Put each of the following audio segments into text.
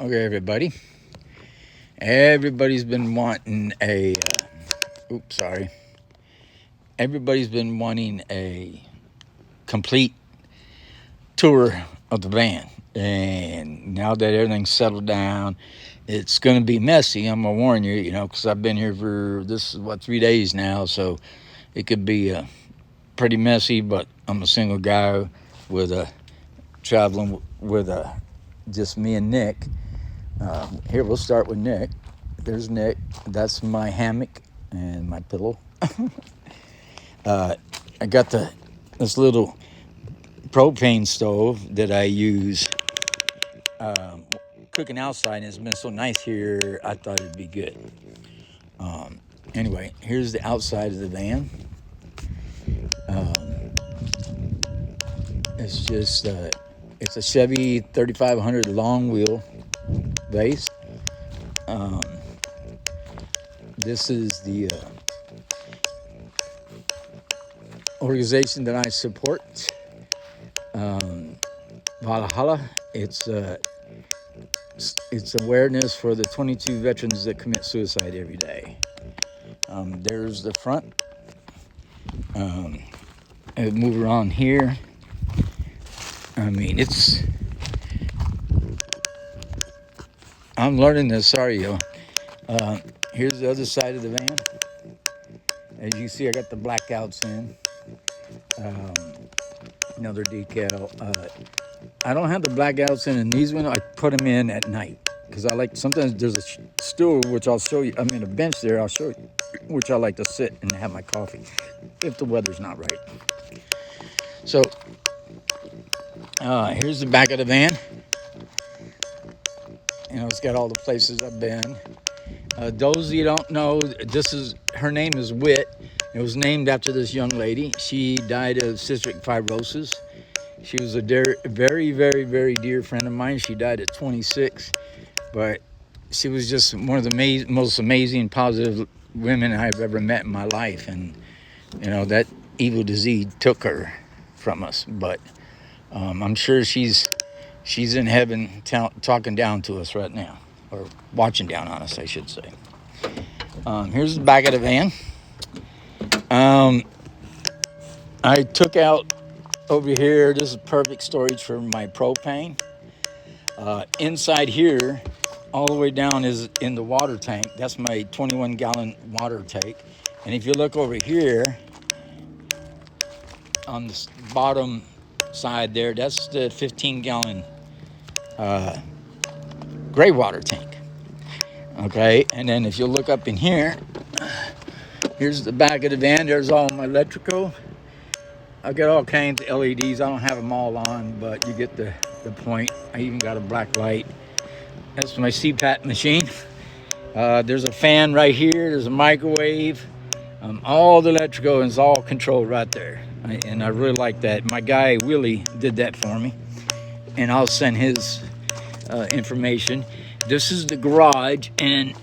Okay, everybody. Everybody's been wanting a. Oops, sorry. Everybody's been wanting a complete tour of the van, and now that everything's settled down, it's going to be messy. I'm gonna warn you, because I've been here for 3 days now, so it could be pretty messy. But I'm a single guy with a traveling with just me and Nick. Here, we'll start with Nick. There's Nick. That's my hammock and my pillow. I got this little propane stove that I use cooking outside, and it's been so nice here. I thought it'd be good. Anyway, here's the outside of the van. It's just it's a Chevy 3500 long wheel base. This is the organization that I support, Valhalla. It's awareness for the 22 veterans that commit suicide every day. There's the front. I move around here. I mean, I'm learning this. Sorry, yo. Here's the other side of the van. As you see, I got the blackouts in. Another decal. I don't have the blackouts in these ones. I put them in at night because I like. Sometimes there's a stool which I'll show you. I mean, a bench there. I'll show you, which I like to sit and have my coffee if the weather's not right. So here's the back of the van. It's got all the places I've been. Those you don't know, her name is Whit. It was named after this young lady. She died of cystic fibrosis. She was a very, very, very dear friend of mine. She died at 26, but she was just one of the most amazing, positive women I've ever met in my life. And that evil disease took her from us. But I'm sure she's in heaven talking down to us right now, or watching down on us, I should say. Here's the back of the van. I took out over here. This is perfect storage for my propane. Inside here, all the way down is in the water tank. That's my 21-gallon water tank. And if you look over here on the bottom side there, that's the 15-gallon gray water tank. Okay, and then if you look up in here, here's the back of the van. There's all my electrical. I've got all kinds of LEDs. I don't have them all on, but you get the point. I even got a black light. That's my CPAP machine. There's a fan right here. There's a microwave. All the electrical is all controlled right there. And I really like that. My guy, Willie, did that for me. And I'll send his information. This is the garage, and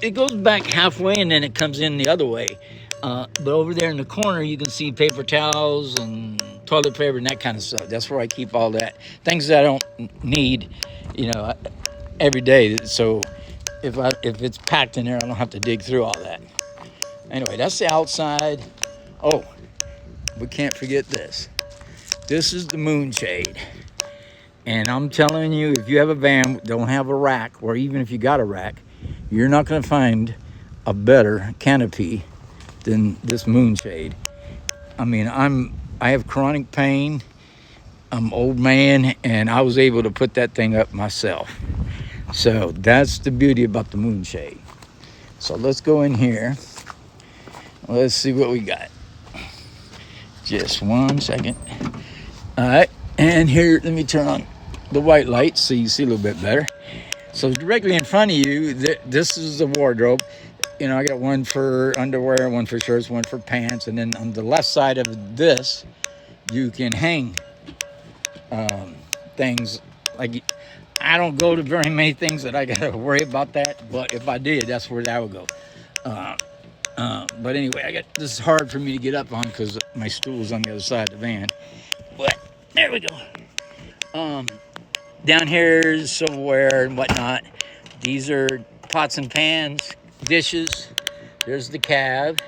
it goes back halfway, and then it comes in the other way. But over there in the corner, you can see paper towels and toilet paper and that kind of stuff. That's where I keep all that. Things that I don't need, every day. So if it's packed in there, I don't have to dig through all that. Anyway, that's the outside. Oh, we can't forget this. This is the moonshade. And I'm telling you, if you have a van, don't have a rack, or even if you got a rack, you're not going to find a better canopy than this moonshade. I mean, I have chronic pain. I'm an old man, and I was able to put that thing up myself. So that's the beauty about the moonshade. So let's go in here. Let's see what we got. Just 1 second. All right, and here, let me turn on the white light so you see a little bit better. So directly in front of you, this is the wardrobe. I got one for underwear, one for shirts, one for pants, and then on the left side of this, you can hang things. Like, I don't go to very many things that I gotta worry about that, but if I did, that's where that would go. But anyway, this is hard for me to get up on because my stool's on the other side of the van. But there we go. down here somewhere and whatnot. These are pots and pans, dishes. There's the cab.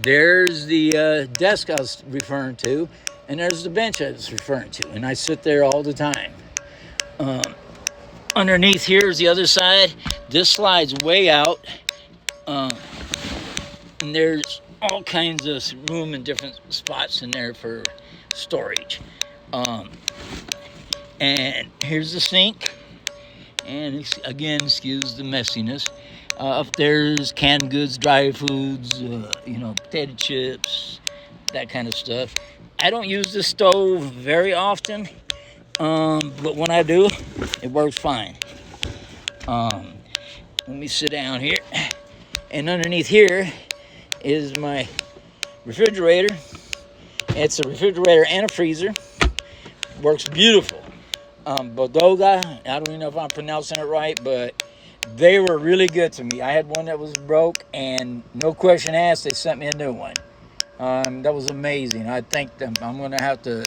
There's the desk I was referring to. And there's the bench I was referring to. And I sit there all the time. Underneath here is the other side. This slides way out. And there's all kinds of room in different spots in there for storage. And here's the sink. And again, excuse the messiness. Up there's canned goods, dry foods, potato chips, that kind of stuff. I don't use the stove very often, but when I do, it works fine. Let me sit down here. And underneath here is my refrigerator. It's a refrigerator and a freezer. Works beautiful. Bodoga, I don't even know if I'm pronouncing it right, but they were really good to me. I had one that was broke, and no question asked, they sent me a new one. That was amazing. I thank them. I'm going to have to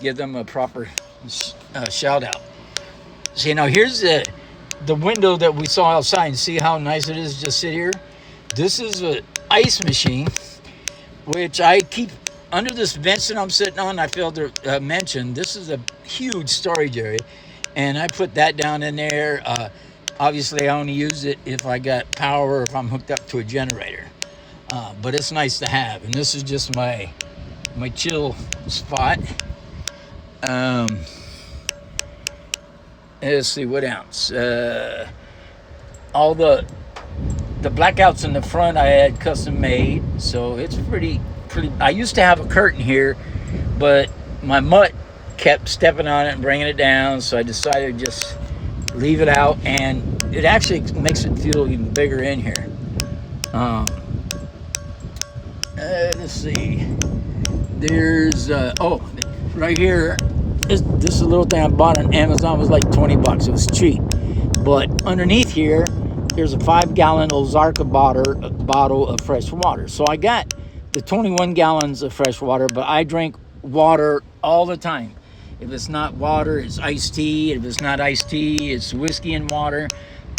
give them a proper shout out. See, now here's the window that we saw outside. See how nice it is to just sit here? This is an ice machine, which I keep under this bench that I'm sitting on. I failed to mention, this is a huge storage area, and I put that down in there. Obviously, I only use it if I got power or if I'm hooked up to a generator. But it's nice to have. And this is just my chill spot. Let's see, what else? All the blackouts in the front I had custom made, so it's pretty. I used to have a curtain here, but my mutt kept stepping on it and bringing it down, so I decided to just leave it out, and it actually makes it feel even bigger in here. Let's see. There's right here. This is a little thing I bought on Amazon. It was like $20. It was cheap. But underneath here, there's a 5-gallon Ozarka bottle of fresh water. So I got the 21 gallons of fresh water, but I drink water all the time. If it's not water, it's iced tea. If it's not iced tea, it's whiskey and water.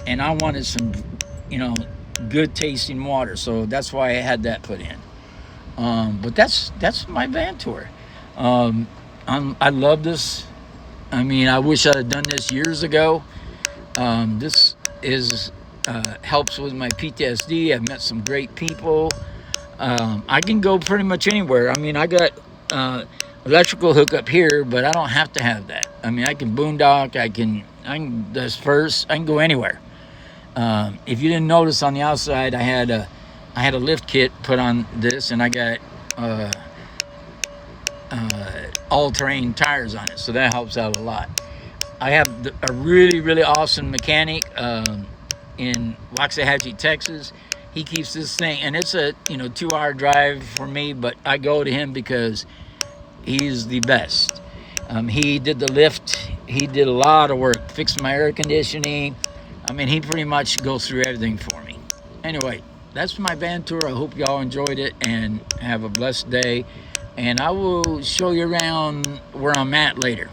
And I wanted some, good tasting water. So that's why I had that put in. But that's my van tour. I love this. I mean, I wish I'd have done this years ago. This is helps with my PTSD. I've met some great people. I can go pretty much anywhere. I mean, I got electrical hookup here, but I don't have to have that. I mean, I can boondock. I can disperse. I can go anywhere. If you didn't notice on the outside, I had a lift kit put on this, and I got all-terrain tires on it, so that helps out a lot. I have a really, really awesome mechanic in Waxahachie, Texas. He keeps this thing, and it's a 2-hour drive for me, but I go to him because he's the best. He did the lift. He did a lot of work, fixed my air conditioning. I mean, he pretty much goes through everything for me. Anyway, that's my van tour. I hope y'all enjoyed it and have a blessed day. And I will show you around where I'm at later.